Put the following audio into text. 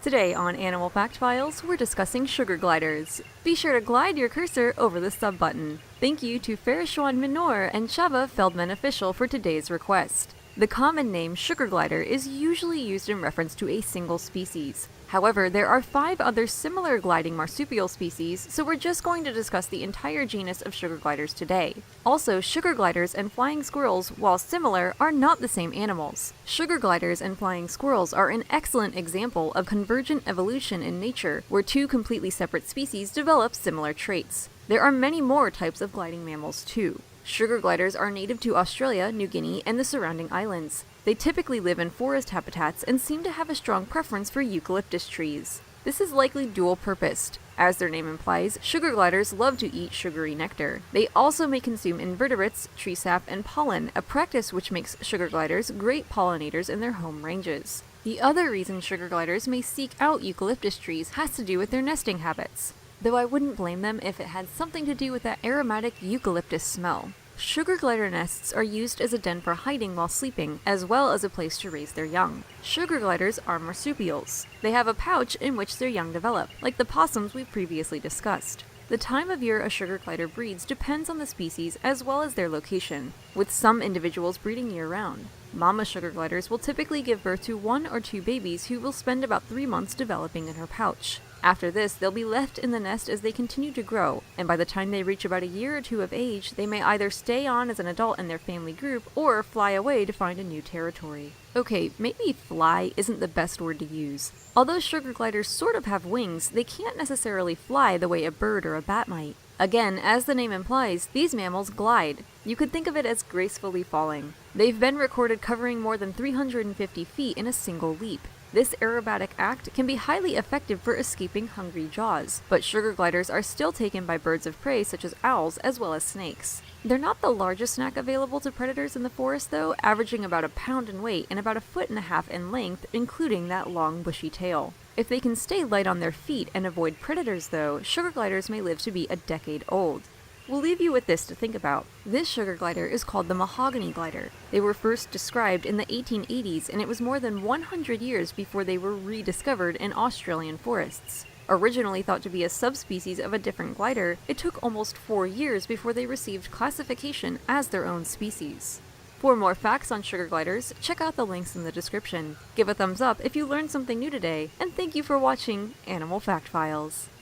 Today on Animal Fact Files, we're discussing sugar gliders. Be sure to glide your cursor over the sub button. Thank you to Farishuan Minor and Shava Feldman Official for today's request. The common name sugar glider is usually used in reference to a single species. However, there are 5 other similar gliding marsupial species, so we're just going to discuss the entire genus of sugar gliders today. Also, sugar gliders and flying squirrels, while similar, are not the same animals. Sugar gliders and flying squirrels are an excellent example of convergent evolution in nature, where 2 completely separate species develop similar traits. There are many more types of gliding mammals too. Sugar gliders are native to Australia, New Guinea, and the surrounding islands. They typically live in forest habitats and seem to have a strong preference for eucalyptus trees. This is likely dual-purposed. As their name implies, sugar gliders love to eat sugary nectar. They also may consume invertebrates, tree sap, and pollen, a practice which makes sugar gliders great pollinators in their home ranges. The other reason sugar gliders may seek out eucalyptus trees has to do with their nesting habits, though I wouldn't blame them if it had something to do with that aromatic eucalyptus smell. Sugar glider nests are used as a den for hiding while sleeping, as well as a place to raise their young. Sugar gliders are marsupials. They have a pouch in which their young develop, like the possums we've previously discussed. The time of year a sugar glider breeds depends on the species as well as their location, with some individuals breeding year-round. Mama sugar gliders will typically give birth to 1 or 2 babies who will spend about 3 months developing in her pouch. After this, they'll be left in the nest as they continue to grow, and by the time they reach about a year or 2 of age, they may either stay on as an adult in their family group or fly away to find a new territory. Okay, maybe fly isn't the best word to use. Although sugar gliders sort of have wings, they can't necessarily fly the way a bird or a bat might. Again, as the name implies, these mammals glide. You could think of it as gracefully falling. They've been recorded covering more than 350 feet in a single leap. This aerobatic act can be highly effective for escaping hungry jaws, but sugar gliders are still taken by birds of prey such as owls as well as snakes. They're not the largest snack available to predators in the forest though, averaging about a pound in weight and about 1.5 feet in length, including that long bushy tail. If they can stay light on their feet and avoid predators though, sugar gliders may live to be a decade old. We'll leave you with this to think about. This sugar glider is called the mahogany glider. They were first described in the 1880s, and it was more than 100 years before they were rediscovered in Australian forests. Originally thought to be a subspecies of a different glider, it took almost 4 years before they received classification as their own species. For more facts on sugar gliders, check out the links in the description. Give a thumbs up if you learned something new today, and thank you for watching Animal Fact Files.